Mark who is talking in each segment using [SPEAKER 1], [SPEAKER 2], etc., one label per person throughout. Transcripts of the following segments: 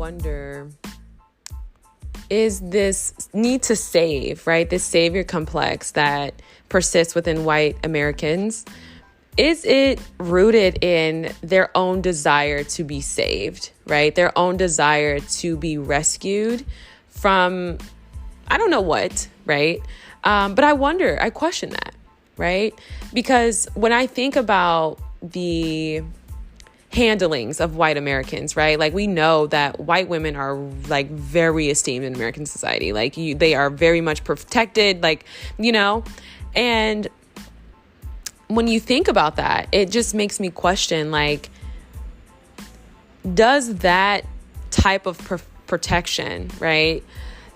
[SPEAKER 1] wonder, is this need to save, right? This savior complex that persists within white Americans, is it rooted in their own desire to be saved, right? Their own desire to be rescued from, I don't know what, right? But I question that, right? Because when I think about the handlings of white Americans, right? Like, we know that white women are like very esteemed in American society. Like, they are very much protected, like, and when you think about that, it just makes me question, like, does that type of protection, right?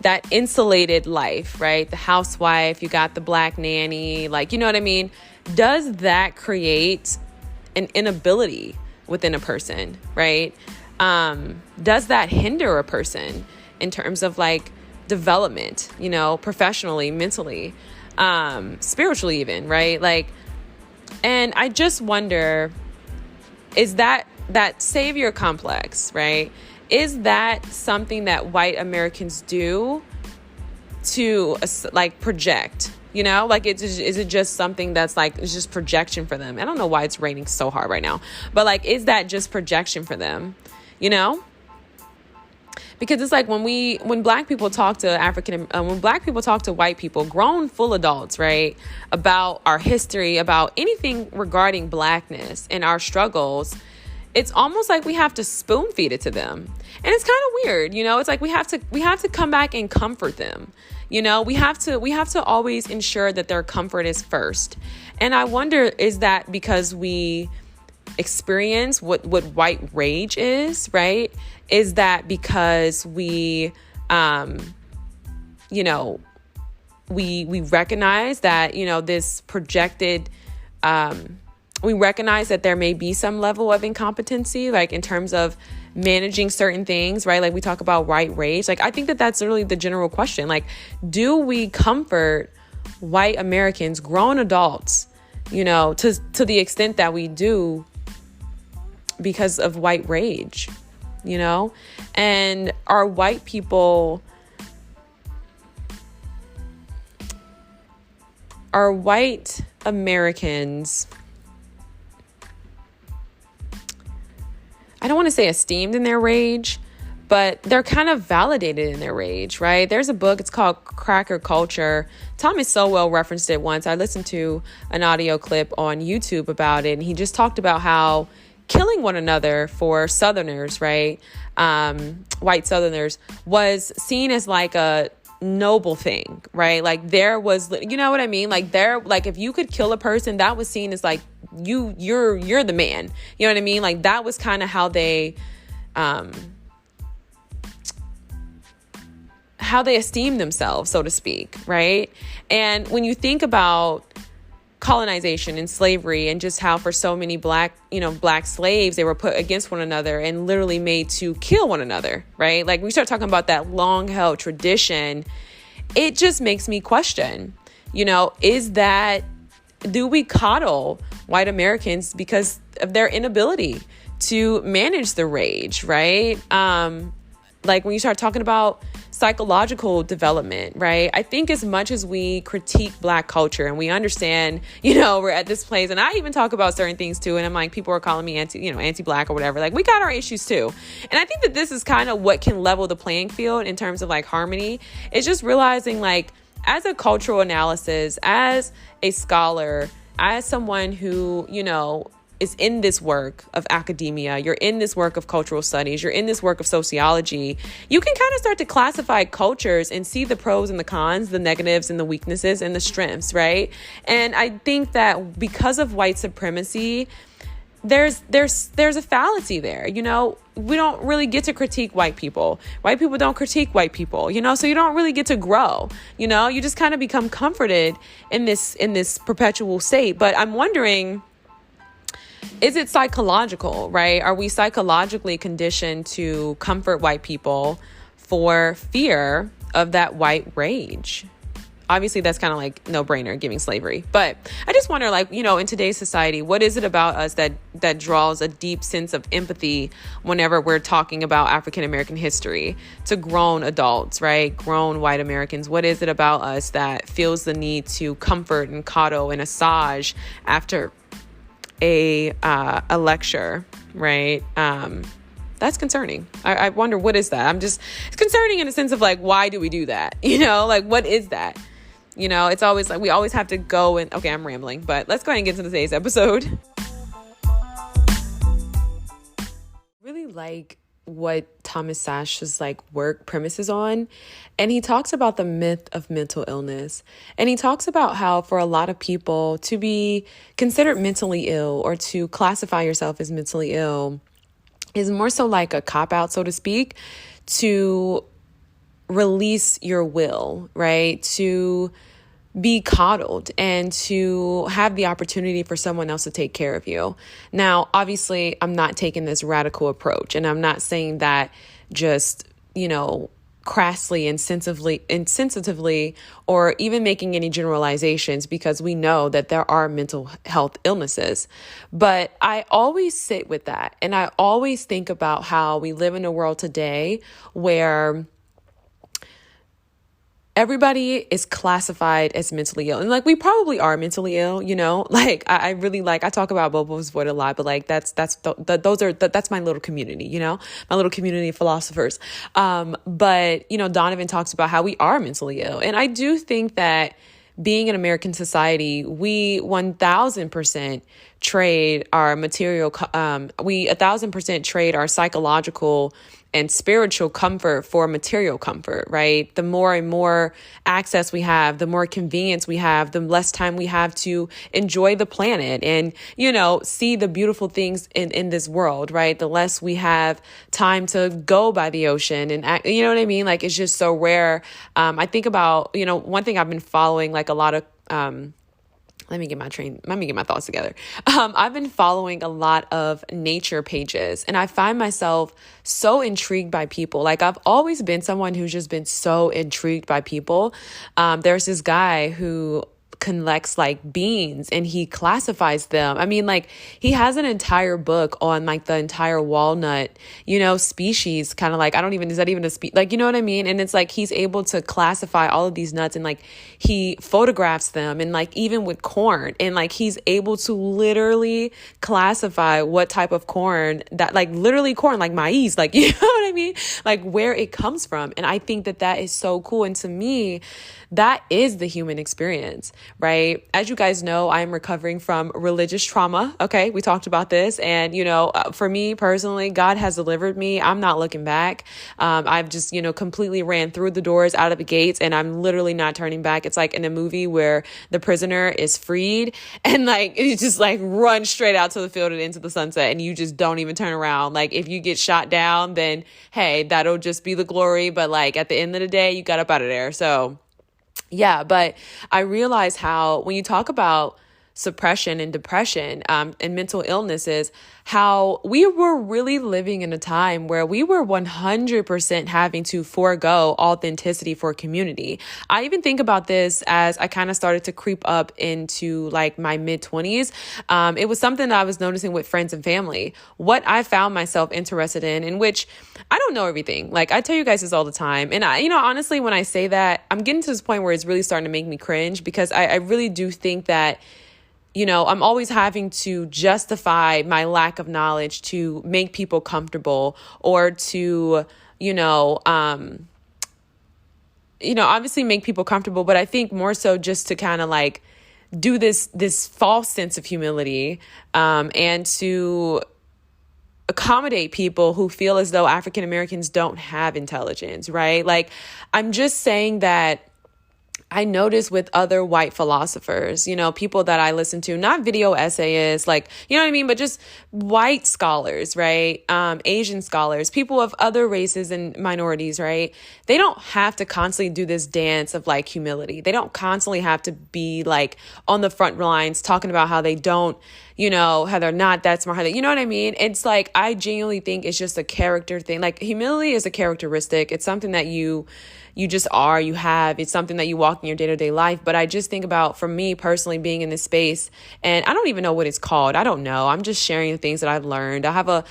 [SPEAKER 1] That insulated life, right? The housewife, you got the black nanny, like, you know what I mean? Does that create an inability within a person, right? Does that hinder a person in terms of like development, professionally, mentally, spiritually even, right? Like, and I just wonder, is that savior complex, right? Is that something that white Americans do to like project, like, is it just something that's like, it's just projection for them? I don't know why it's raining so hard right now, but like, is that just projection for them, Because it's like when black people talk to when black people talk to white people, grown full adults, right, about our history, about anything regarding blackness and our struggles, it's almost like we have to spoon feed it to them. And it's kind of weird, it's like we have to come back and comfort them. We have to always ensure that their comfort is first. And I wonder, is that because we experience what white rage is, right? Is that because we we recognize that, this projected, we recognize that there may be some level of incompetency, like in terms of managing certain things, right? Like we talk about white rage. Like, I think that that's really the general question. Like, do we comfort white Americans, grown adults, to the extent that we do because of white rage, And are white people, are white Americans, I don't want to say esteemed in their rage, but they're kind of validated in their rage, right? There's a book, it's called Cracker Culture. Thomas Sowell referenced it once. I listened to an audio clip on YouTube about it, and he just talked about how killing one another for Southerners, right? White Southerners was seen as like a noble thing, right? Like, there was, you know what I mean? Like, if you could kill a person, that was seen as like, you're the man. You know what I mean? Like, that was kind of how they esteem themselves, so to speak, right? And when you think about colonization and slavery, and just how for so many black slaves, they were put against one another and literally made to kill one another, right? Like, we start talking about that long held tradition, it just makes me question, do we coddle white Americans because of their inability to manage the rage, right? Like, when you start talking about psychological development, right? I think as much as we critique Black culture and we understand, we're at this place, and I even talk about certain things too, and I'm like, people are calling me anti-Black or whatever. Like, we got our issues too. And I think that this is kind of what can level the playing field in terms of like harmony. It's just realizing, like, as a cultural analysis, as a scholar, as someone who, is in this work of academia, you're in this work of cultural studies, you're in this work of sociology, you can kind of start to classify cultures and see the pros and the cons, the negatives and the weaknesses and the strengths, right? And I think that because of white supremacy, there's a fallacy there. We don't really get to critique white people. White people don't critique white people, so you don't really get to grow. You just kind of become comforted in this perpetual state. But I'm wondering, is it psychological, right? Are we psychologically conditioned to comfort white people for fear of that white rage? obviously that's kind of like no brainer, giving slavery. But I just wonder, like, in today's society, what is it about us that draws a deep sense of empathy whenever we're talking about African American history to grown adults, right? Grown white Americans. What is it about us that feels the need to comfort and coddle and assuage after a lecture, right? That's concerning. I wonder, what is that? It's concerning in the sense of like, why do we do that? Like, what is that? It's always like, we always have to go and, okay, I'm rambling, but let's go ahead and get into today's episode. Really like what Thomas Sachs's like work premises on. And he talks about the myth of mental illness. And he talks about how for a lot of people to be considered mentally ill or to classify yourself as mentally ill is more so like a cop-out, so to speak, to release your will, right? To be coddled and to have the opportunity for someone else to take care of you. Now, obviously, I'm not taking this radical approach, and I'm not saying that just, crassly, insensitively, or even making any generalizations, because we know that there are mental health illnesses. But I always sit with that. And I always think about how we live in a world today where everybody is classified as mentally ill. And like, we probably are mentally ill, like I really I talk about Bobo's Void a lot, but like, that's my little community, my little community of philosophers. But Donovan talks about how we are mentally ill. And I do think that being in American society, we 1000% trade our material, we 1000% trade our psychological and spiritual comfort for material comfort, right? The more and more access we have, the more convenience we have, the less time we have to enjoy the planet and, see the beautiful things in this world, right? The less we have time to go by the ocean and act, you know what I mean? Like, it's just so rare. I think about, one thing I've been following, like a lot of, let me get my thoughts together. I've been following a lot of nature pages, and I find myself so intrigued by people. Like, I've always been someone who's just been so intrigued by people. There's this guy who collects like beans and he classifies them. I mean, like, he has an entire book on like the entire walnut, species, kind of like, is that even a species? Like, you know what I mean? And it's like, he's able to classify all of these nuts and like, he photographs them, and like, even with corn, and like, he's able to literally classify what type of corn that, like, literally corn, like maize, like, you know what I mean? Like, where it comes from. And I think that is so cool. And to me, that is the human experience, right? As you guys know, I'm recovering from religious trauma. Okay. We talked about this. And, for me personally, God has delivered me. I'm not looking back. I've just, completely ran through the doors, out of the gates, and I'm literally not turning back. It's like in a movie where the prisoner is freed and like, it just like runs straight out to the field and into the sunset, and you just don't even turn around. Like, if you get shot down, then hey, that'll just be the glory. But like, at the end of the day, you got up out of there. So yeah, but I realize how when you talk about suppression and depression and mental illnesses, how we were really living in a time where we were 100% having to forego authenticity for community. I even think about this as I kind of started to creep up into like my mid-20s. It was something that I was noticing with friends and family, what I found myself interested in which I don't know everything. Like, I tell you guys this all the time. And I, honestly, when I say that, I'm getting to this point where it's really starting to make me cringe, because I really do think that I'm always having to justify my lack of knowledge to make people comfortable, or to, obviously make people comfortable. But I think more so just to kind of like do this false sense of humility, and to accommodate people who feel as though African Americans don't have intelligence, right? Like, I'm just saying that I notice with other white philosophers, people that I listen to, not video essayists, like, you know what I mean? But just white scholars, right? Asian scholars, people of other races and minorities, right? They don't have to constantly do this dance of like humility. They don't constantly have to be like on the front lines talking about how they don't, how they're not that smart, you know what I mean? It's like, I genuinely think it's just a character thing. Like, humility is a characteristic. It's something that you you just are, you have, it's something that you walk in your day-to-day life. But I just think about, for me personally, being in this space, and I don't even know what it's called. I don't know. I'm just sharing the things that I've learned. I have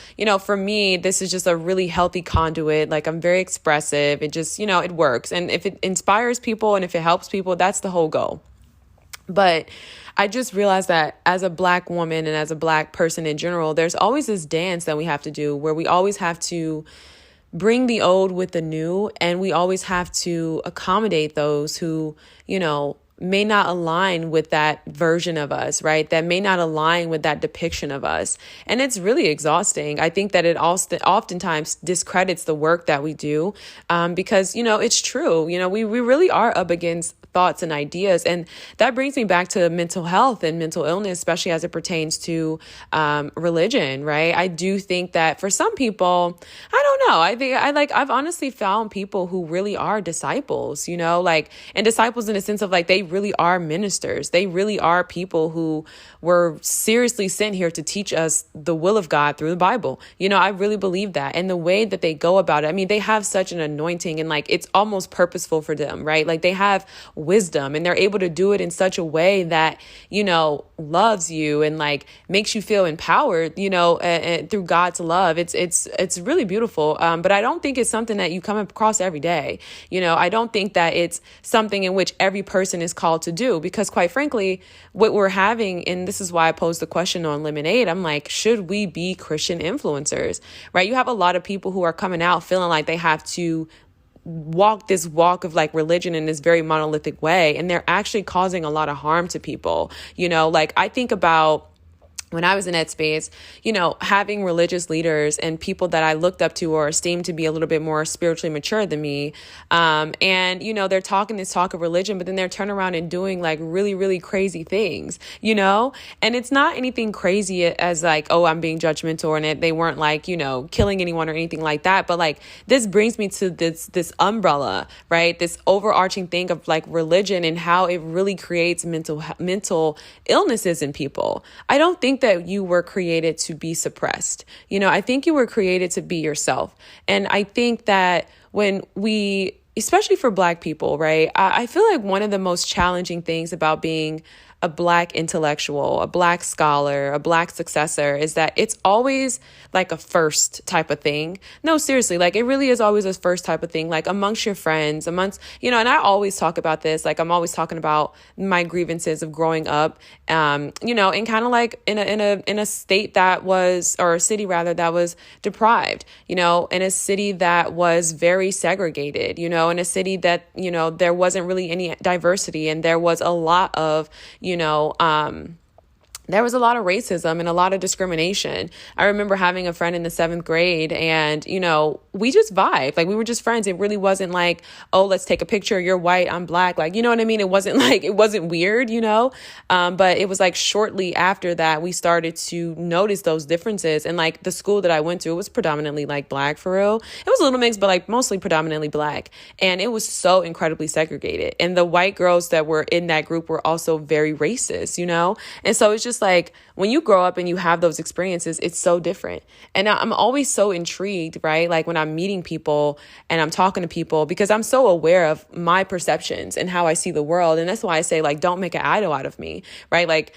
[SPEAKER 1] for me, this is just a really healthy conduit. Like, I'm very expressive. It just, it works. And if it inspires people and if it helps people, that's the whole goal. But I just realized that as a Black woman and as a Black person in general, there's always this dance that we have to do where we always have to bring the old with the new, and we always have to accommodate those who, may not align with that version of us, right? That may not align with that depiction of us. And it's really exhausting. I think that it also oftentimes discredits the work that we do, because, it's true. We really are up against thoughts and ideas. And that brings me back to mental health and mental illness, especially as it pertains to religion, right? I do think that for some people, I don't know. I've honestly found people who really are disciples, and disciples in the sense of they really are ministers. They really are people who were seriously sent here to teach us the will of God through the Bible. I really believe that. And the way that they go about it, they have such an anointing, and it's almost purposeful for them, right? They have wisdom, and they're able to do it in such a way that, loves you and makes you feel empowered, through God's love. It's really beautiful. But I don't think it's something that you come across every day. I don't think that it's something in which every person is called to do, because quite frankly, what we're having, and this is why I posed the question on Lemonade, I'm like, should we be Christian influencers, right? You have a lot of people who are coming out feeling like they have to walk this walk of religion in this very monolithic way, and they're actually causing a lot of harm to people. I think about when I was in that space, having religious leaders and people that I looked up to or esteemed to be a little bit more spiritually mature than me. And, they're talking this talk of religion, but then they're turning around and doing really, really crazy things, and it's not anything crazy as oh, I'm being judgmental, and they weren't killing anyone or anything like that. But this brings me to this umbrella, right? This overarching thing of religion and how it really creates mental illnesses in people. I don't think that you were created to be suppressed. I think you were created to be yourself. And I think that when we, especially for Black people, right, I feel like one of the most challenging things about being a Black intellectual, a Black scholar, a Black successor is that it's always a first type of thing. No, seriously, it really is always a first type of thing, amongst your friends, and I always talk about this, I'm always talking about my grievances of growing up, and kind of in a state that was, or a city rather, that was deprived, in a city that was very segregated, in a city that, there wasn't really any diversity, and there was a lot of, there was a lot of racism and a lot of discrimination. I remember having a friend in the 7th grade, and, we just vibed. We were just friends. It really wasn't oh, let's take a picture. You're white, I'm Black. You know what I mean? It wasn't it wasn't weird, but it was shortly after that, we started to notice those differences. And the school that I went to, it was predominantly Black for real. It was a little mixed, but mostly predominantly Black. And it was so incredibly segregated. And the white girls that were in that group were also very racist, And so it's just when you grow up and you have those experiences, it's so different. And I'm always so intrigued, right? When I'm meeting people and I'm talking to people, because I'm so aware of my perceptions and how I see the world. And that's why I say, don't make an idol out of me, right?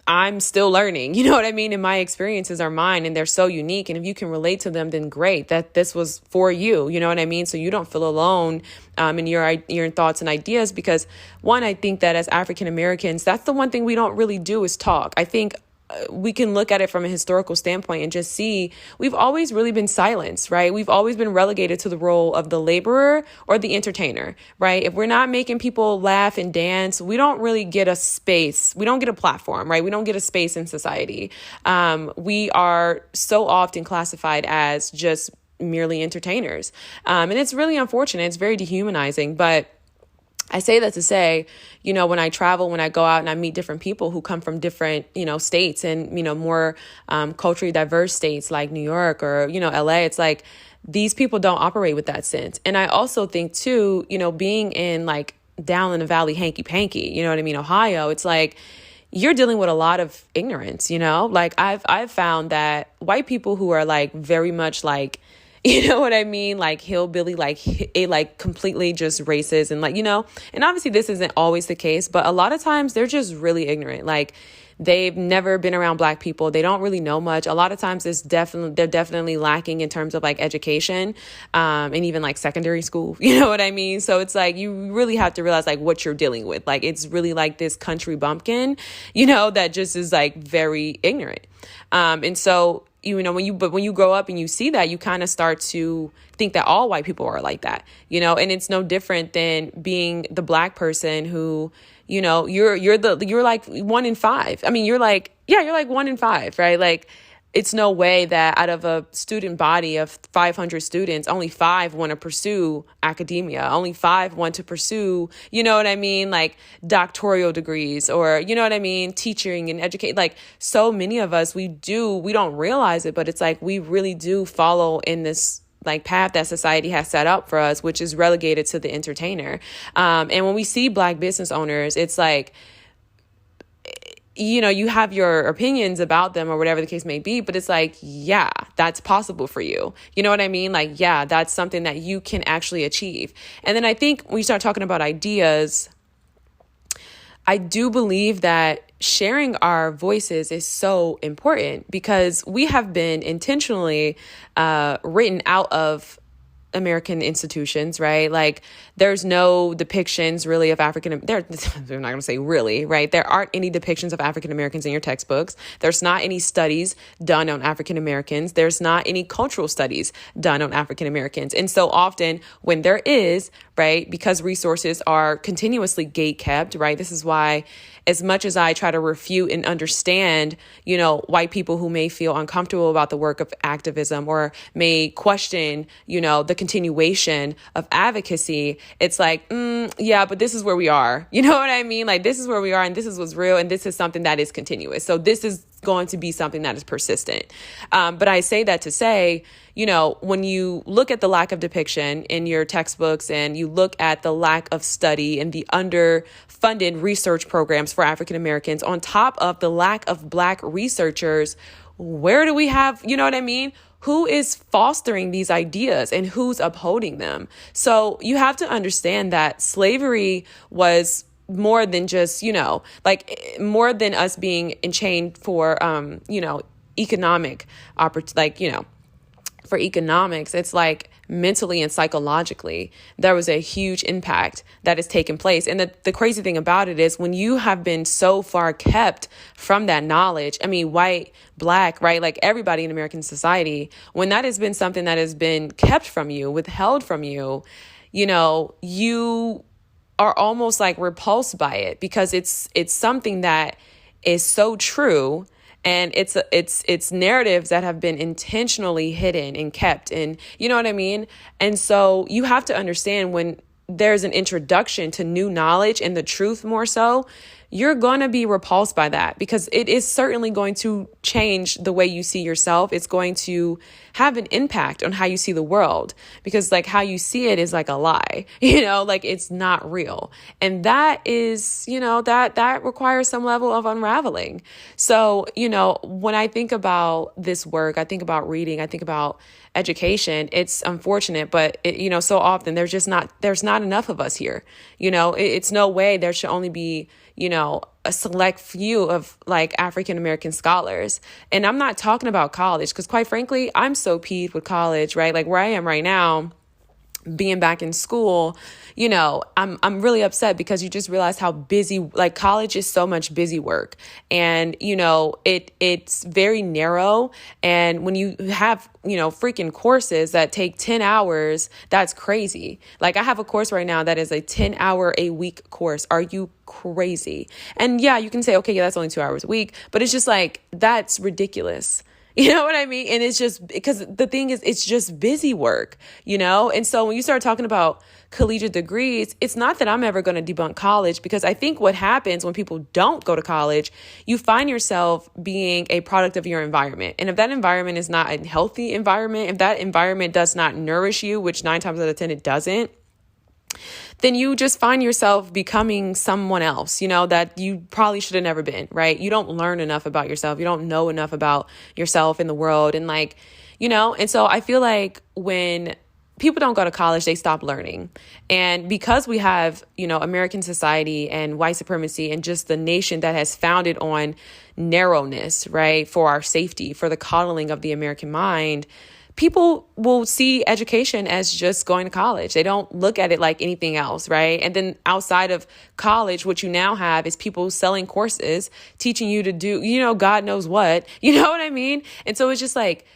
[SPEAKER 1] I'm still learning, you know what I mean? And my experiences are mine, and they're so unique. And if you can relate to them, then great, that this was for you, you know what I mean? So you don't feel alone in your thoughts and ideas, because one, I think that as African Americans, that's the one thing we don't really do is talk. I think we can look at it from a historical standpoint and just see we've always really been silenced, right? We've always been relegated to the role of the laborer or the entertainer, right? If we're not making people laugh and dance, we don't really get a space. We don't get a platform, right? We don't get a space in society. We are so often classified as just merely entertainers. And it's really unfortunate. It's very dehumanizing, but I say that to say, when I travel, when I go out and I meet different people who come from different, states and, more culturally diverse states like New York or, LA, it's these people don't operate with that sense. And I also think too, being in down in the valley, hanky panky, you know what I mean? Ohio, it's you're dealing with a lot of ignorance, I've found that white people who are very much You know what I mean? Like hillbilly, like completely just racist and like, and obviously this isn't always the case, but a lot of times they're just really ignorant. Like they've never been around Black people. They don't really know much. A lot of times they're definitely lacking in terms of like education, and even like secondary school. You know what I mean? So it's like, you really have to realize like what you're dealing with. Like it's really like this country bumpkin, that just is like very ignorant. And so, when you grow up and you see that, you kind of start to think that all white people are like that, and it's no different than being the Black person who, you're like 1 in 5. I mean, you're like 1 in 5, right? Like, it's no way that out of a student body of 500 students, only 5 want to pursue academia. Only 5 want to pursue, like doctoral degrees or, teaching and educate. Like so many of us, we don't realize it, but it's like we really do follow in this like path that society has set up for us, which is relegated to the entertainer. And when we see Black business owners, it's like, you have your opinions about them or whatever the case may be, but it's like, yeah, that's possible for you. You know what I mean? Like, yeah, that's something that you can actually achieve. And then I think when you start talking about ideas, I do believe that sharing our voices is so important because we have been intentionally written out of American institutions, right? Like there's no depictions really of they're not going to say really, right? There aren't any depictions of African Americans in your textbooks. There's not any studies done on African Americans. There's not any cultural studies done on African Americans. And so often when there is, right, because resources are continuously gate kept, right? This is why as much as I try to refute and understand, white people who may feel uncomfortable about the work of activism or may question, the continuation of advocacy, it's like, yeah, but this is where we are. You know what I mean? Like this is where we are and this is what's real and this is something that is continuous. So this is going to be something that is persistent. But I say that to say, when you look at the lack of depiction in your textbooks and you look at the lack of study and the underfunded research programs for African Americans, on top of the lack of Black researchers, where do we have, you know what I mean? Who is fostering these ideas and who's upholding them? So you have to understand that slavery was more than just, more than us being enchained for, economic for economics. It's like mentally and psychologically, there was a huge impact that has taken place. And the crazy thing about it is when you have been so far kept from that knowledge, I mean, white, Black, right? Like everybody in American society, when that has been something that has been kept from you, withheld from you, you are almost like repulsed by it because it's something that is so true. And it's narratives that have been intentionally hidden and kept. And you know what I mean? And so you have to understand when there's an introduction to new knowledge and the truth more so, you're going to be repulsed by that because it is certainly going to change the way you see yourself. It's going to have an impact on how you see the world because like how you see it is like a lie, like it's not real. And that is, that requires some level of unraveling. So, when I think about this work, I think about reading, I think about education. It's unfortunate, but so often there's not enough of us here. It's no way there should only be, a select few of like African American scholars. And I'm not talking about college because quite frankly, I'm so peeved with college, right? Like where I am right now, being back in school, I'm really upset because you just realize how busy, like college is so much busy work and, it's very narrow. And when you have, freaking courses that take 10 hours, that's crazy. Like I have a course right now that is a 10-hour a week course. Are you crazy? And yeah, you can say, okay, yeah, that's only 2 hours a week, but it's just like, that's ridiculous. You know what I mean? And it's just because the thing is, it's just busy work, And so when you start talking about collegiate degrees, it's not that I'm ever going to debunk college because I think what happens when people don't go to college, you find yourself being a product of your environment. And if that environment is not a healthy environment, if that environment does not nourish you, which 9 times out of 10 it doesn't, then you just find yourself becoming someone else, that you probably should have never been, right? You don't learn enough about yourself. You don't know enough about yourself in the world. And and so I feel like when people don't go to college, they stop learning. And because we have, American society and white supremacy and just the nation that has founded on narrowness, right, for our safety, for the coddling of the American mind, people will see education as just going to college. They don't look at it like anything else, right? And then outside of college, what you now have is people selling courses, teaching you to do, God knows what, you know what I mean? And so it's just like,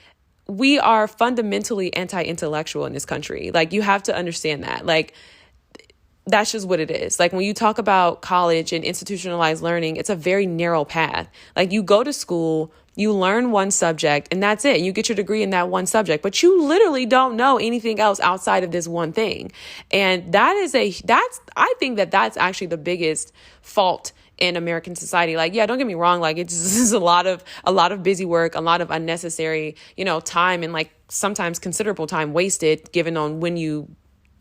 [SPEAKER 1] we are fundamentally anti-intellectual in this country. Like, you have to understand that. Like, that's just what it is. Like, when you talk about college and institutionalized learning, it's a very narrow path. Like, you go to school, you learn one subject, and that's it. You get your degree in that one subject, but you literally don't know anything else outside of this one thing. And I think that's actually the biggest fault in American society. Like, yeah, don't get me wrong. Like, it's just a lot of busy work, a lot of unnecessary, time, and like sometimes considerable time wasted given on when you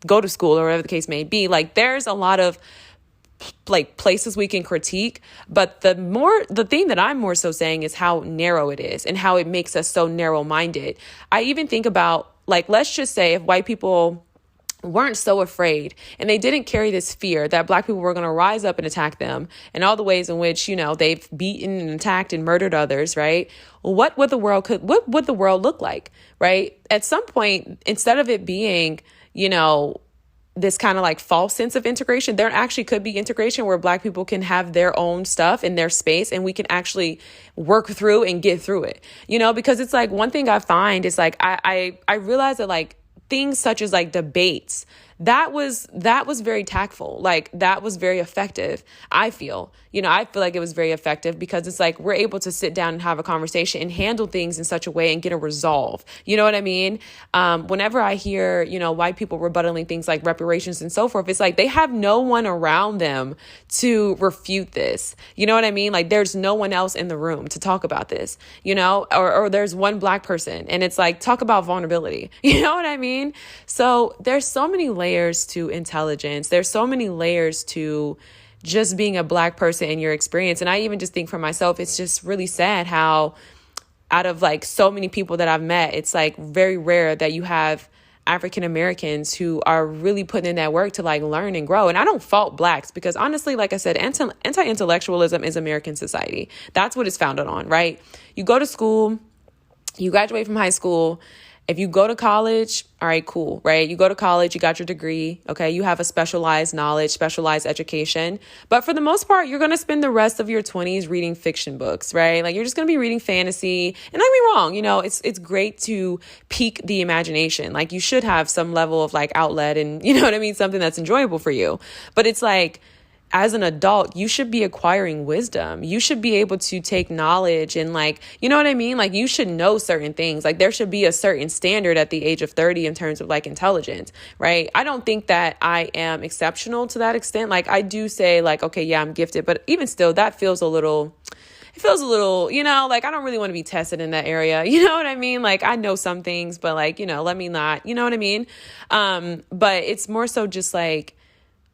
[SPEAKER 1] go to school or whatever the case may be. Like, there's a lot of like places we can critique, but the thing that I'm more so saying is how narrow it is and how it makes us so narrow-minded. I even think about, like, let's just say if white people weren't so afraid and they didn't carry this fear that Black people were going to rise up and attack them and all the ways in which, they've beaten and attacked and murdered others, right? What would the world look like, right? At some point, instead of it being, this kind of like false sense of integration, there actually could be integration where Black people can have their own stuff in their space and we can actually work through and get through it, because it's like one thing I find is like, I realize that like things such as like debates, that was very tactful. Like, that was very effective. I feel like it was very effective because it's like we're able to sit down and have a conversation and handle things in such a way and get a resolve. You know what I mean? Whenever I hear, white people rebuttaling things like reparations and so forth, it's like they have no one around them to refute this. You know what I mean? Like, there's no one else in the room to talk about this, or there's one Black person and it's like, talk about vulnerability. You know what I mean? So there's so many layers to intelligence. There's so many layers to just being a Black person in your experience. And I even just think for myself, it's just really sad how out of like so many people that I've met, it's like very rare that you have African Americans who are really putting in that work to like learn and grow. And I don't fault Blacks because honestly, like I said, anti-intellectualism is American society. That's what it's founded on, right? You go to school, you graduate from high school. If you go to college, all right, cool, right? You go to college, you got your degree, okay? You have a specialized knowledge, specialized education. But for the most part, you're going to spend the rest of your 20s reading fiction books, right? Like, you're just going to be reading fantasy. And don't get me wrong, it's great to pique the imagination. Like, you should have some level of like outlet and, you know what I mean? Something that's enjoyable for you. But it's like, as an adult, you should be acquiring wisdom. You should be able to take knowledge and like, you know what I mean? Like, you should know certain things. Like, there should be a certain standard at the age of 30 in terms of like intelligence, right? I don't think that I am exceptional to that extent. Like, I do say like, okay, yeah, I'm gifted, but even still, that feels a little, like I don't really want to be tested in that area. You know what I mean? Like, I know some things, but like, let me not, you know what I mean? But it's more so just like,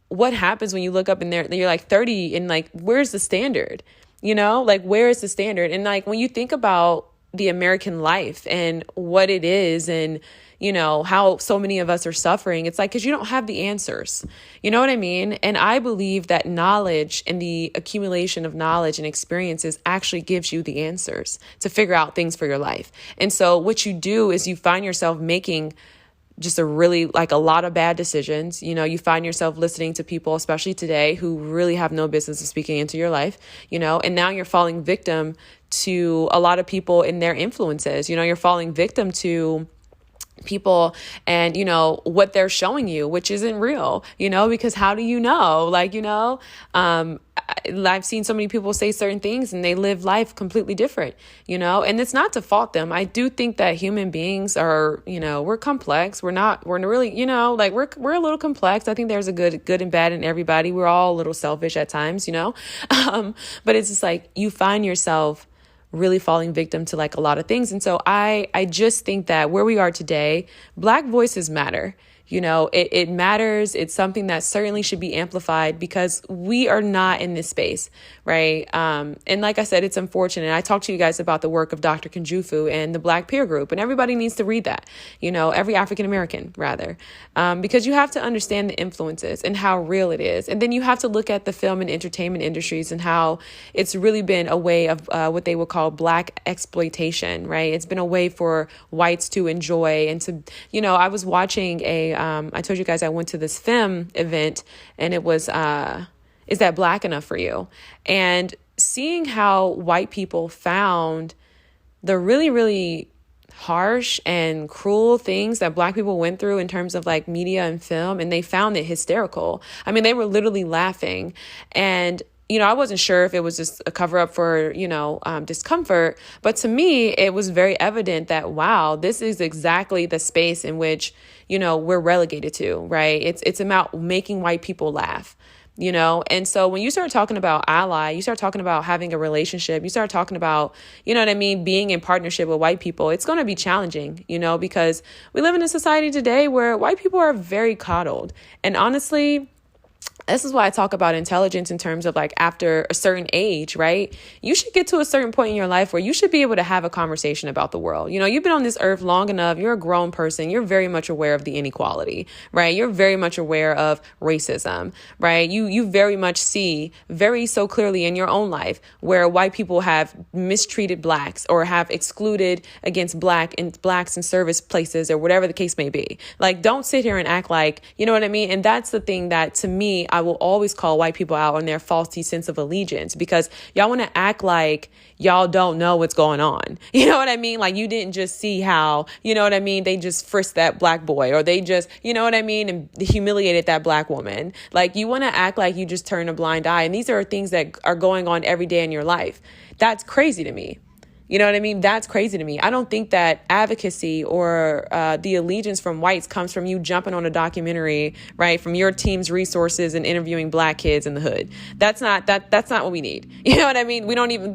[SPEAKER 1] what happens when you look up in there, you're like 30 and like, where's the standard? Like, where is the standard? And like, when you think about the American life and what it is and, how so many of us are suffering, it's like, because you don't have the answers. You know what I mean? And I believe that knowledge and the accumulation of knowledge and experiences actually gives you the answers to figure out things for your life. And so what you do is you find yourself making just a lot of bad decisions. You find yourself listening to people, especially today, who really have no business of speaking into your life, and now you're falling victim to a lot of people in their influences. You're falling victim to people and, what they're showing you, which isn't real, because how do you know? I've seen so many people say certain things and they live life completely different, and it's not to fault them. I do think that human beings are, we're complex. We're really, we're a little complex. I think there's a good and bad in everybody. We're all a little selfish at times, but it's just like you find yourself really falling victim to like a lot of things. And so I just think that where we are today, Black voices matter. It matters. It's something that certainly should be amplified because we are not in this space, right? And like I said, it's unfortunate. I talked to you guys about the work of Dr. Kunjufu and the Black Peer Group, and everybody needs to read that, every African American rather, because you have to understand the influences and how real it is. And then you have to look at the film and entertainment industries and how it's really been a way of what they would call Black exploitation, right? It's been a way for whites to enjoy and to, I was watching I told you guys I went to this film event, and it was, Is That Black Enough for You? And seeing how white people found the really, really harsh and cruel things that Black people went through in terms of like media and film, and they found it hysterical. I mean, they were literally laughing. And I wasn't sure if it was just a cover up for, discomfort. But to me, it was very evident that, wow, this is exactly the space in which, we're relegated to, right? It's about making white people laugh, And so when you start talking about ally, you start talking about having a relationship, you start talking about, being in partnership with white people, it's going to be challenging, because we live in a society today where white people are very coddled. And honestly, this is why I talk about intelligence in terms of like after a certain age, right? You should get to a certain point in your life where you should be able to have a conversation about the world. You've been on this earth long enough. You're a grown person. You're very much aware of the inequality, right? You're very much aware of racism, right? You very much see very so clearly in your own life where white people have mistreated Blacks or have excluded against Blacks in service places or whatever the case may be. Like, don't sit here and act like, you know what I mean? And that's the thing that to me, I will always call white people out on their faulty sense of allegiance, because y'all want to act like y'all don't know what's going on. You know what I mean? Like, you didn't just see how, they just frisked that Black boy, or they just, and humiliated that Black woman. Like, you want to act like you just turn a blind eye. And these are things that are going on every day in your life. That's crazy to me. You know what I mean? That's crazy to me. I don't think that advocacy or the allegiance from whites comes from you jumping on a documentary, right, from your team's resources and interviewing Black kids in the hood. That's not what we need. You know what I mean? We don't even.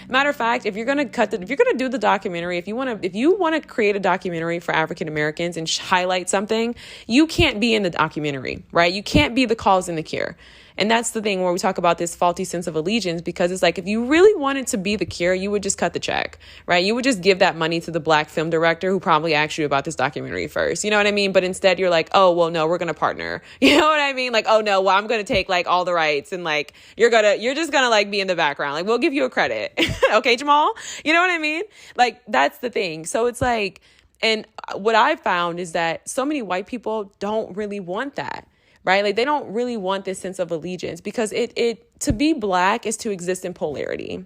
[SPEAKER 1] Matter of fact, if you're gonna do the documentary, if you want to create a documentary for African Americans and highlight something, you can't be in the documentary, right? You can't be the cause and the cure. And that's the thing where we talk about this faulty sense of allegiance, because it's like, if you really wanted to be the cure, you would just cut the check, right? You would just give that money to the Black film director who probably asked you about this documentary first. You know what I mean? But instead you're like, oh, well, no, we're going to partner. You know what I mean? Like, oh, no, well, I'm going to take like all the rights, and like, you're just going to like be in the background. Like, we'll give you a credit. Okay, Jamal? You know what I mean? Like, that's the thing. So it's like, and what I found is that so many white people don't really want that. Right? Like, they don't really want this sense of allegiance, because it to be Black is to exist in polarity,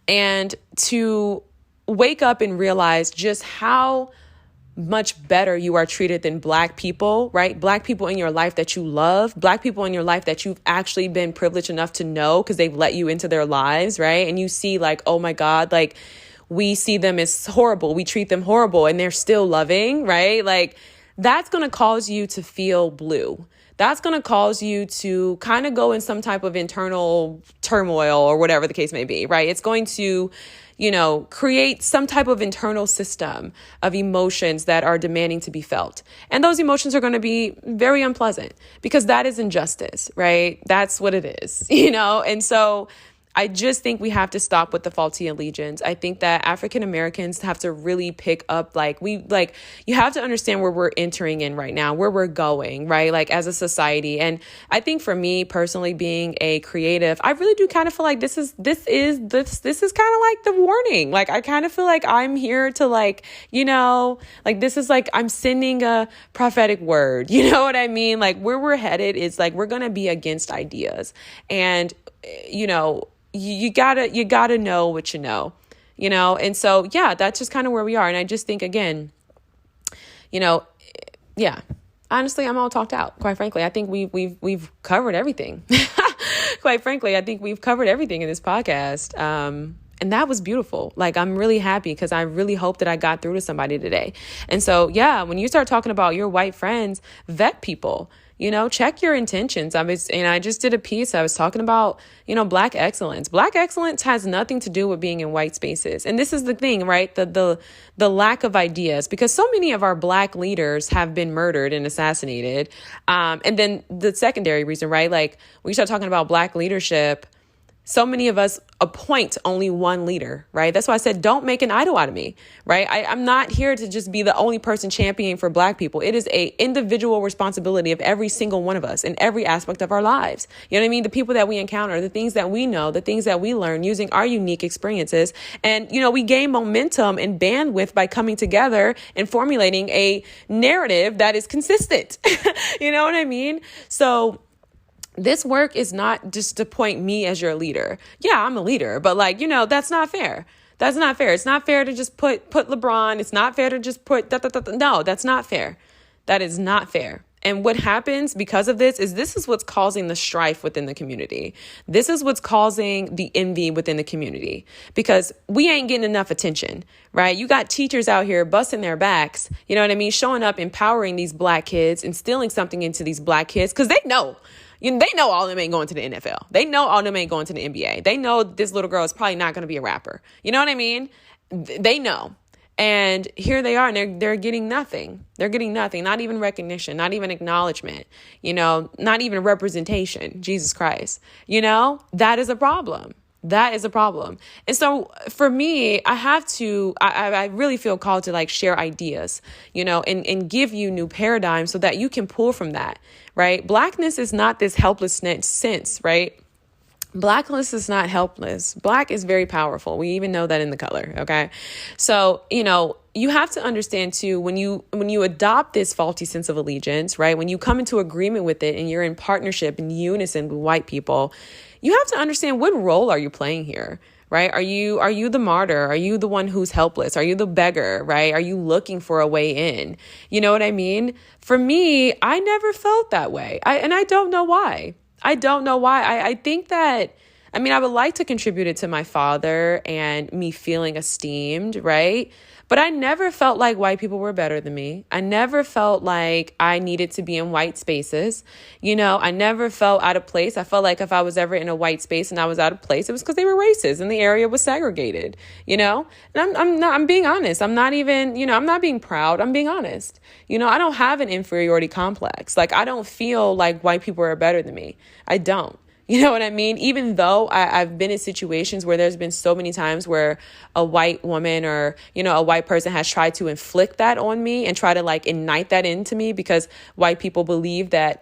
[SPEAKER 1] and to wake up and realize just how much better you are treated than Black people, right? Black people in your life that you love, Black people in your life that you've actually been privileged enough to know because they've let you into their lives, right? And you see like, oh my God, like, we see them as horrible. We treat them horrible and they're still loving, right? Like, that's going to cause you to feel blue. That's going to cause you to kind of go in some type of internal turmoil or whatever the case may be, right? It's going to, create some type of internal system of emotions that are demanding to be felt. And those emotions are going to be very unpleasant, because that is injustice, right? That's what it is, And so I just think we have to stop with the faulty allegiance. I think that African Americans have to really pick up, you have to understand where we're entering in right now, where we're going, right? Like, as a society. And I think for me personally, being a creative, I really do kind of feel like this is kind of like the warning. Like, I kind of feel like I'm here to this is like, I'm sending a prophetic word. You know what I mean? Like, where we're headed is like, we're going to be against ideas. And, you gotta know what you know, and so, yeah, that's just kind of where we are. And I just think, again, yeah, honestly, I'm all talked out. Quite frankly, I think we've covered everything. Quite frankly, I think we've covered everything in this podcast. And that was beautiful. Like, I'm really happy, because I really hope that I got through to somebody today. And so, yeah, when you start talking about your white friends, vet people. check your intentions. I just did a piece. I was talking about, Black excellence. Black excellence has nothing to do with being in white spaces. And this is the thing, right? The lack of ideas, because so many of our Black leaders have been murdered and assassinated. And then the secondary reason, right? Like when you start talking about Black leadership, so many of us appoint only one leader, right? That's why I said, don't make an idol out of me, right? I'm not here to just be the only person championing for Black people. It is a individual responsibility of every single one of us in every aspect of our lives. You know what I mean? The people that we encounter, the things that we know, the things that we learn using our unique experiences. And, we gain momentum and bandwidth by coming together and formulating a narrative that is consistent. You know what I mean? So this work is not just to point me as your leader. Yeah, I'm a leader, but that's not fair. That's not fair. It's not fair to just put LeBron. It's not fair to just put No, that's not fair. That is not fair. And what happens because of this is what's causing the strife within the community. This is what's causing the envy within the community, because we ain't getting enough attention, right? You got teachers out here busting their backs, you know what I mean? Showing up, empowering these Black kids, instilling something into these Black kids, because they know all of them ain't going to the NFL. They know all of them ain't going to the NBA. They know this little girl is probably not going to be a rapper. You know what I mean? They know. And here they are, and they're getting nothing. They're getting nothing, not even recognition, not even acknowledgement, not even representation. Jesus Christ. That is a problem. That is a problem. And so for me, I really feel called to share ideas, and give you new paradigms so that you can pull from that, right? Blackness is not this helplessness sense, right? Blackness is not helpless. Black is very powerful. We even know that in the color. Okay. So, you have to understand too, when you adopt this faulty sense of allegiance, right? When you come into agreement with it and you're in partnership and unison with white people, you have to understand, what role are you playing here? Right? Are you the martyr? Are you the one who's helpless? Are you the beggar? Right? Are you looking for a way in? You know what I mean? For me, I never felt that way. And I don't know why. I don't know why. I think that, I would like to contribute it to my father and me feeling esteemed, right? But I never felt like white people were better than me. I never felt like I needed to be in white spaces. I never felt out of place. I felt like if I was ever in a white space and I was out of place, it was because they were racist and the area was segregated, And I'm being honest. I'm not even, I'm not being proud. I'm being honest. I don't have an inferiority complex. I don't feel like white people are better than me. I don't. You know what I mean? Even though I've been in situations where there's been so many times where a white woman or, a white person has tried to inflict that on me and try to ignite that into me because white people believe that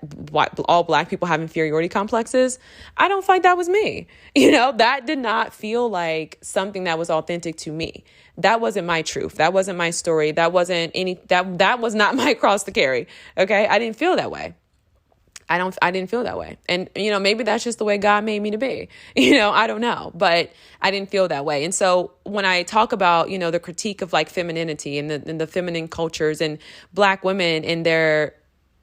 [SPEAKER 1] all Black people have inferiority complexes. I don't feel like that was me. That did not feel like something that was authentic to me. That wasn't my truth. That wasn't my story. That wasn't that was not my cross to carry. Okay. I didn't feel that way. I didn't feel that way. And, maybe that's just the way God made me to be, I don't know, but I didn't feel that way. And so when I talk about, the critique of femininity and the feminine cultures and Black women and their,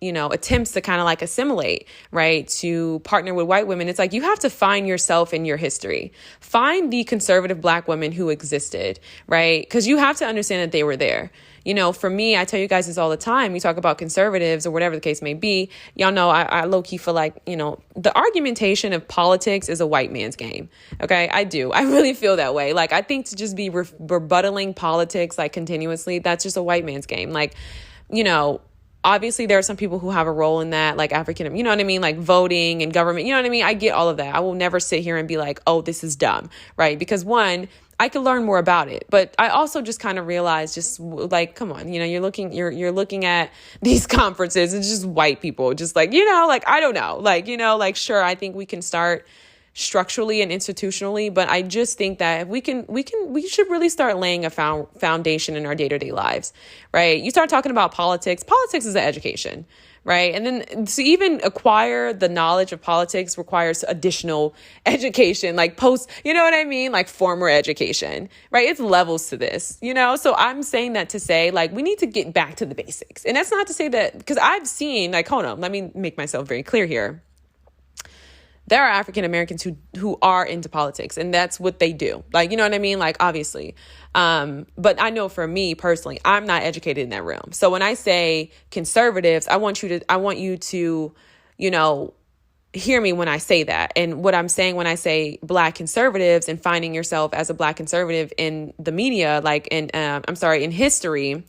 [SPEAKER 1] attempts to kind of assimilate, right, to partner with white women, it's you have to find yourself in your history. Find the conservative Black women who existed, right? Because you have to understand that they were there. For me, I tell you guys this all the time. We talk about conservatives or whatever the case may be. Y'all know I low-key feel like, the argumentation of politics is a white man's game. Okay, I do. I really feel that way. I think to just be rebuttaling politics continuously, that's just a white man's game. Obviously, there are some people who have a role in that, African, you know what I mean? Voting and government, you know what I mean? I get all of that. I will never sit here and be oh, this is dumb, right? Because one, I could learn more about it, but I also just kind of realized come on, you're looking at these conferences, it's just white people, just I don't know, sure, I think we can start structurally and institutionally, but I just think that we should really start laying a foundation in our day-to-day lives, right? You start talking about politics is an education, right? And then to even acquire the knowledge of politics requires additional education, you know what I mean? Former education, right? It's levels to this, So I'm saying that to say, we need to get back to the basics. And that's not to say that, because I've seen, hold on, let me make myself very clear here. there are African Americans who are into politics, and that's what they do. Like, you know what I mean? Like, obviously. But I know for me personally, I'm not educated in that realm. So when I say conservatives, I want you to, you know, hear me when I say that. And what I'm saying when I say Black conservatives and finding yourself as a Black conservative in the media, like in history,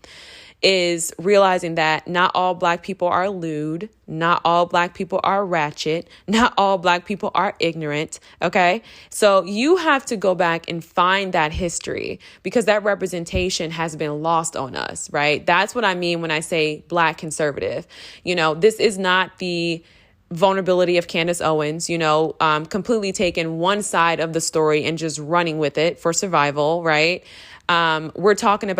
[SPEAKER 1] is realizing that not all Black people are lewd, not all Black people are ratchet, not all Black people are ignorant. Okay. So you have to go back and find that history, because that representation has been lost on us, right? That's what I mean when I say Black conservative. You know, this is not the vulnerability of Candace Owens, you know, completely taking one side of the story and just running with it for survival, right? We're talking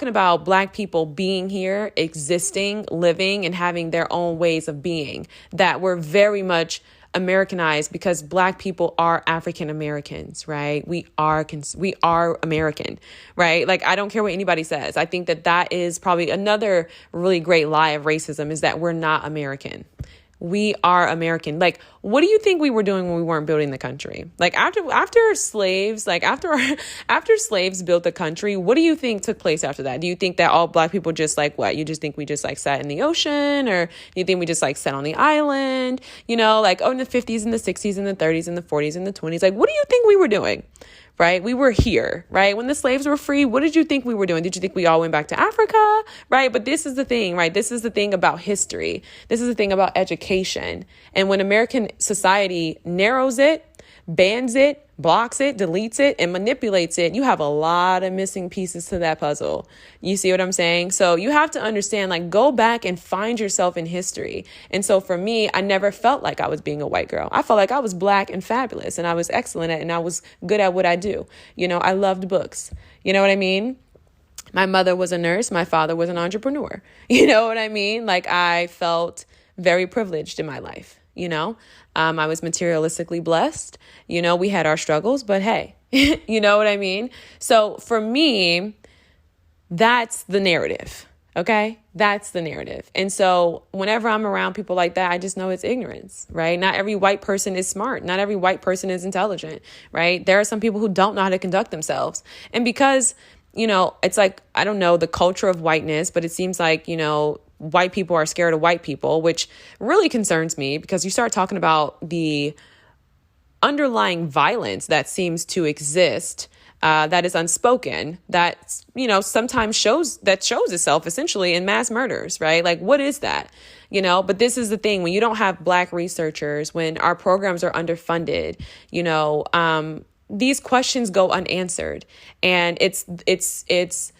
[SPEAKER 1] about Black people being here, existing, living, and having their own ways of being that were very much Americanized, because Black people are African Americans, right? We are American, right? Like, I don't care what anybody says. I think that is probably another really great lie of racism, is that we're not American. We are American. Like, what do you think we were doing when we weren't building the country? Like, after slaves built the country, what do you think took place after that? Do you think that all Black people just like what? You just think we just like sat in the ocean, or do you think we just like sat on the island? You know, like, oh, in the 50s and the 60s and the 30s and the 40s and the 20s, like, what do you think we were doing? Right? We were here, right? When the slaves were free, what did you think we were doing? Did you think we all went back to Africa? Right? But this is the thing, right? This is the thing about history. This is the thing about education. And when American society narrows it, bans it, blocks it, deletes it, and manipulates it, you have a lot of missing pieces to that puzzle. You see what I'm saying? So you have to understand, like, go back and find yourself in history. And so for me, I never felt like I was being a white girl. I felt like I was Black and fabulous, and I was excellent at, and I was good at what I do. You know, I loved books. You know what I mean? My mother was a nurse. My father was an entrepreneur. You know what I mean? Like, I felt very privileged in my life. You know, I was materialistically blessed. You know, we had our struggles, but hey, you know what I mean? So for me, that's the narrative. Okay, that's the narrative. And so whenever I'm around people like that, I just know it's ignorance, right? Not every white person is smart. Not every white person is intelligent, right? There are some people who don't know how to conduct themselves. And because, you know, it's like, I don't know the culture of whiteness, but it seems like, you know, white people are scared of white people, which really concerns me, because you start talking about the underlying violence that seems to exist, that is unspoken, that, you know, sometimes shows itself essentially in mass murders, right? Like, what is that? You know, but this is the thing, when you don't have Black researchers, when our programs are underfunded, you know, these questions go unanswered, and it's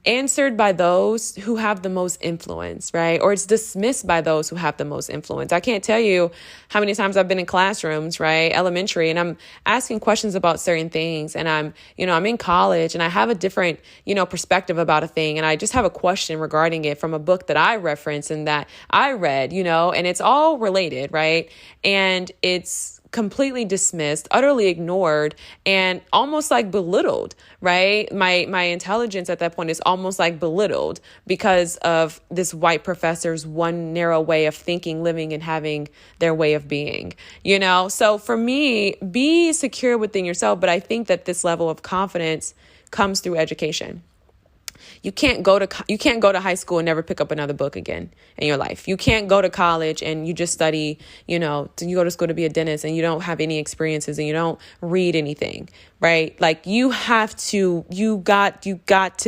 [SPEAKER 1] answered by those who have the most influence, right? Or it's dismissed by those who have the most influence. I can't tell you how many times I've been in classrooms, right? Elementary, and I'm asking questions about certain things, and I'm in college, and I have a different, you know, perspective about a thing. And I just have a question regarding it from a book that I reference and that I read, you know, and it's all related, right? And it's completely dismissed, utterly ignored, and almost like belittled, right? My intelligence at that point is almost like belittled because of this white professor's one narrow way of thinking, living, and having their way of being, you know? So for me, be secure within yourself. But I think that this level of confidence comes through education. You can't go to high school and never pick up another book again in your life. You can't go to college and you just study, you know, you go to school to be a dentist and you don't have any experiences and you don't read anything, right? Like, you got to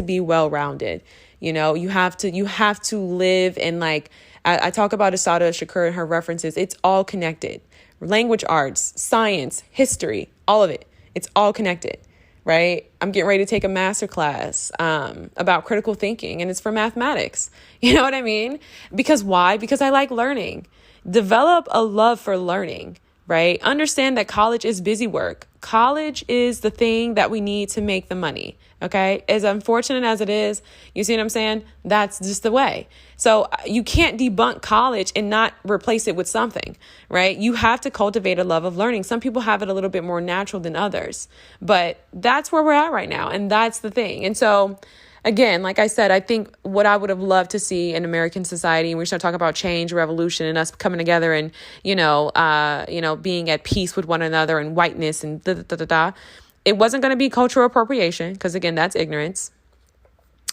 [SPEAKER 1] be well-rounded. You know, you have to live in, like, I talk about Asada Shakur and her references. It's all connected. Language arts, science, history, all of it. It's all connected. Right? I'm getting ready to take a master class about critical thinking, and it's for mathematics. You know what I mean? Because why? Because I like learning. Develop a love for learning, right? Understand that college is busy work. College is the thing that we need to make the money. Okay. As unfortunate as it is, you see what I'm saying? That's just the way. So you can't debunk college and not replace it with something, right? You have to cultivate a love of learning. Some people have it a little bit more natural than others, but that's where we're at right now. And that's the thing. And so again, like I said, I think what I would have loved to see in American society, and we start talking about change, revolution, and us coming together and, being at peace with one another and whiteness and da da da da da. It wasn't going to be cultural appropriation, because again, that's ignorance.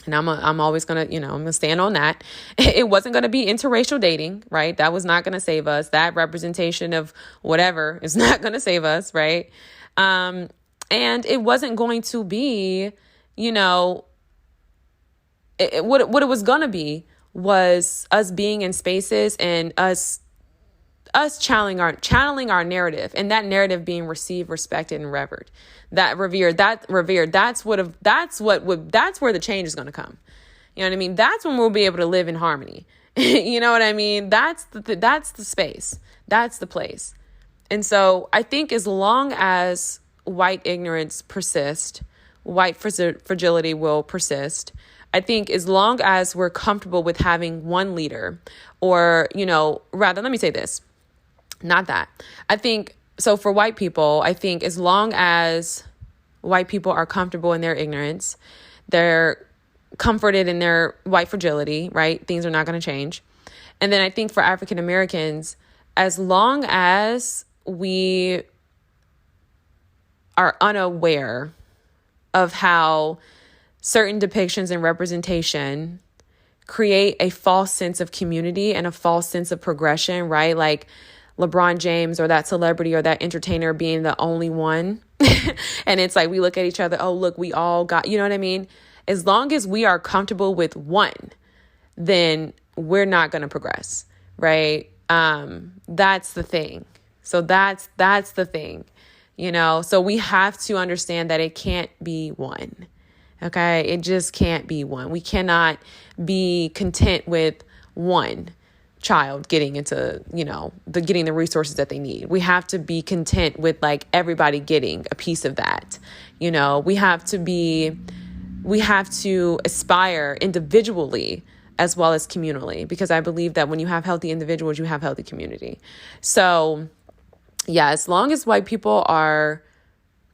[SPEAKER 1] And I'm always going to, I'm going to stand on that. It wasn't going to be interracial dating, right? That was not going to save us. That representation of whatever is not going to save us, right? And it wasn't going to be, what it was going to be was us being in spaces and us channeling our narrative, and that narrative being received, respected, and revered. That's where the change is going to come. You know what I mean? That's when we'll be able to live in harmony. You know what I mean? That's the space. That's the place. And so I think as long as white ignorance persists, white fragility will persist. I think as long as we're comfortable with having one leader, or, rather, let me say this, not that. I think, so for white people, I think as long as white people are comfortable in their ignorance, they're comforted in their white fragility, right? Things are not going to change. And then I think for African Americans, as long as we are unaware of how certain depictions and representation create a false sense of community and a false sense of progression, right? Like LeBron James or that celebrity or that entertainer being the only one. And it's like we look at each other, oh, look, we all got, you know what I mean? As long as we are comfortable with one, then we're not going to progress, right? That's the thing. So that's the thing, so we have to understand that it can't be one. Okay. It just can't be one. We cannot be content with one child getting into, getting the resources that they need. We have to be content with like everybody getting a piece of that. We have to aspire individually as well as communally, because I believe that when you have healthy individuals, you have healthy community. So yeah, as long as white people are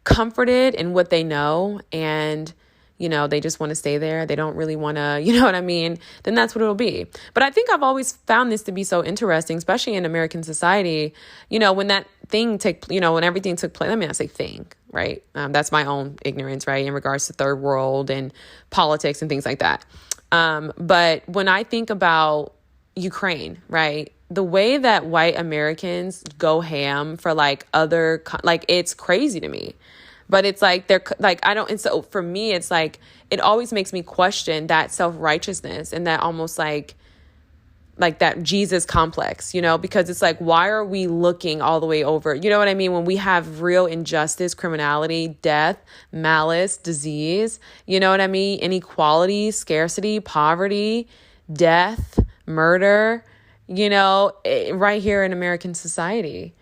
[SPEAKER 1] comforted in what they know and they just want to stay there, they don't really want to, you know what I mean? Then that's what it'll be. But I think I've always found this to be so interesting, especially in American society, when that thing when everything took place, let me not say thing, right? That's my own ignorance, right? In regards to third world and politics and things like that. But when I think about Ukraine, right? The way that white Americans go ham for it's crazy to me. But it's like, and so for me, it's like, it always makes me question that self-righteousness and that almost like that Jesus complex, because it's like, why are we looking all the way over? You know what I mean? When we have real injustice, criminality, death, malice, disease, you know what I mean? Inequality, scarcity, poverty, death, murder, right here in American society.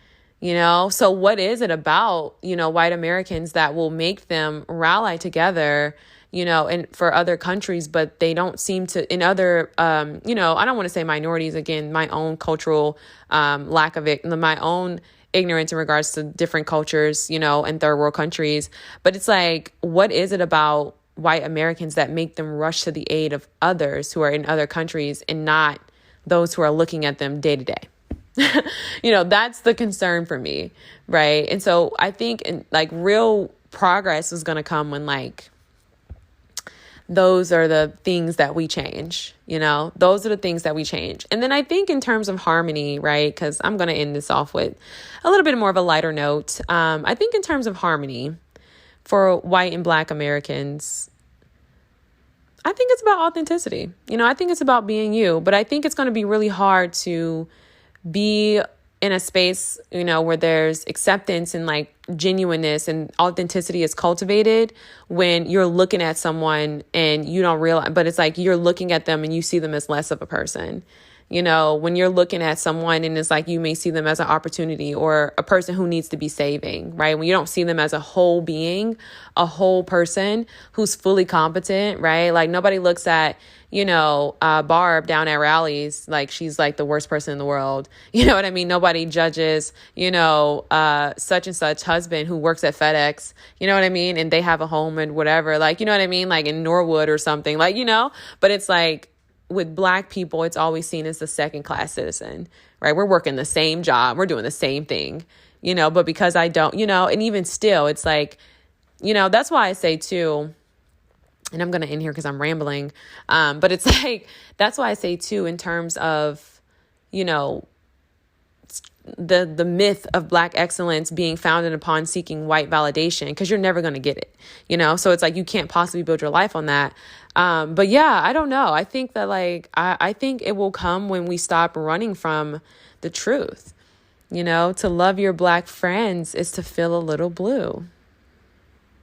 [SPEAKER 1] So what is it about, white Americans that will make them rally together, and for other countries, but they don't seem to in other, I don't want to say minorities, again, my own cultural lack of it, my own ignorance in regards to different cultures, and third world countries. But it's like, what is it about white Americans that make them rush to the aid of others who are in other countries and not those who are looking at them day to day? That's the concern for me. Right. And so I think real progress is going to come when those are the things that we change, those are the things that we change. And then I think in terms of harmony, right, because I'm going to end this off with a little bit more of a lighter note. I think in terms of harmony for white and Black Americans, I think it's about authenticity. I think it's about being you, but I think it's going to be really hard to be in a space, where there's acceptance and genuineness and authenticity is cultivated when you're looking at someone and you don't realize, but it's like you're looking at them and you see them as less of a person. you know, when you're looking at someone and it's like you may see them as an opportunity or a person who needs to be saving, right? When you don't see them as a whole being, a whole person who's fully competent, right? Like nobody looks at, you know, Barb down at rallies like she's like the worst person in the world. You know what I mean? Nobody judges, you know, such and such husband who works at FedEx, you know what I mean? And they have a home and whatever, like, you know what I mean? Like in Norwood or something, like, you know, but it's like, with Black people, it's always seen as the second class citizen, right? We're working the same job. We're doing the same thing, you know, but because I don't, you know, and even still, it's like, you know, that's why I say too, and I'm going to end here because I'm rambling. But it's like, that's why I say too, in terms of, you know, the myth of Black excellence being founded upon seeking white validation, because you're never going to get it, you know? So it's like, you can't possibly build your life on that. But yeah, I don't know. I think that like, I think it will come when we stop running from the truth. You know, to love your Black friends is to feel a little blue.